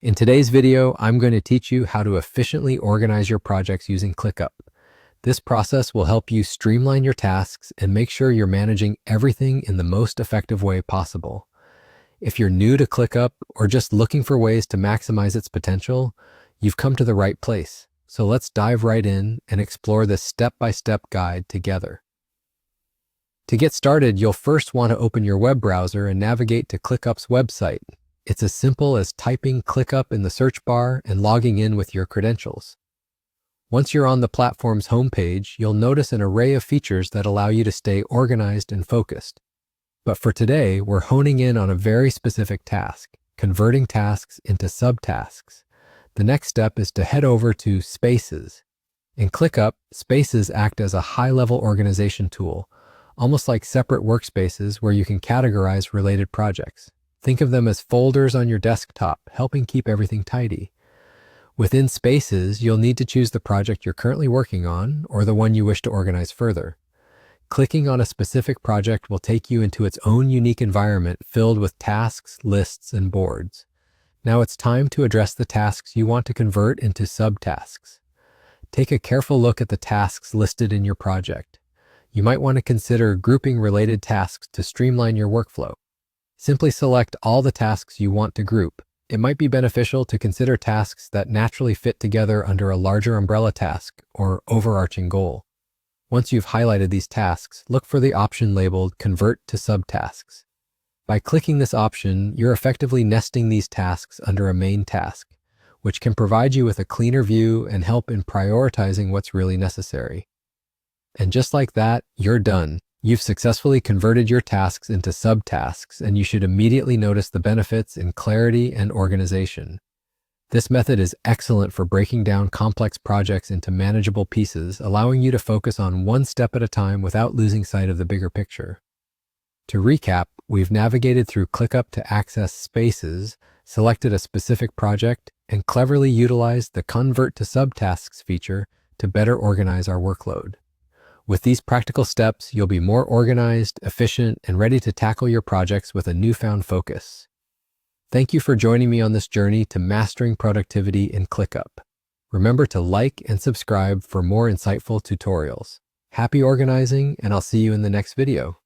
In today's video, I'm going to teach you how to efficiently organize your projects using ClickUp. This process will help you streamline your tasks and make sure you're managing everything in the most effective way possible. If you're new to ClickUp or just looking for ways to maximize its potential, you've come to the right place. So let's dive right in and explore this step-by-step guide together. To get started, you'll first want to open your web browser and navigate to ClickUp's website. It's as simple as typing ClickUp in the search bar and logging in with your credentials. Once you're on the platform's homepage, you'll notice an array of features that allow you to stay organized and focused. But for today, we're honing in on a very specific task, converting tasks into subtasks. The next step is to head over to Spaces. In ClickUp, Spaces act as a high-level organization tool, almost like separate workspaces where you can categorize related projects. Think of them as folders on your desktop, helping keep everything tidy. Within Spaces, you'll need to choose the project you're currently working on or the one you wish to organize further. Clicking on a specific project will take you into its own unique environment filled with tasks, lists, and boards. Now it's time to address the tasks you want to convert into subtasks. Take a careful look at the tasks listed in your project. You might want to consider grouping related tasks to streamline your workflow. Simply select all the tasks you want to group. It might be beneficial to consider tasks that naturally fit together under a larger umbrella task or overarching goal. Once you've highlighted these tasks, look for the option labeled Convert to Subtasks. By clicking this option, you're effectively nesting these tasks under a main task, which can provide you with a cleaner view and help in prioritizing what's really necessary. And just like that, you're done. You've successfully converted your tasks into subtasks, and you should immediately notice the benefits in clarity and organization. This method is excellent for breaking down complex projects into manageable pieces, allowing you to focus on one step at a time without losing sight of the bigger picture. To recap, we've navigated through ClickUp to access Spaces, selected a specific project, and cleverly utilized the Convert to Subtasks feature to better organize our workload. With these practical steps, you'll be more organized, efficient, and ready to tackle your projects with a newfound focus. Thank you for joining me on this journey to mastering productivity in ClickUp. Remember to like and subscribe for more insightful tutorials. Happy organizing, and I'll see you in the next video.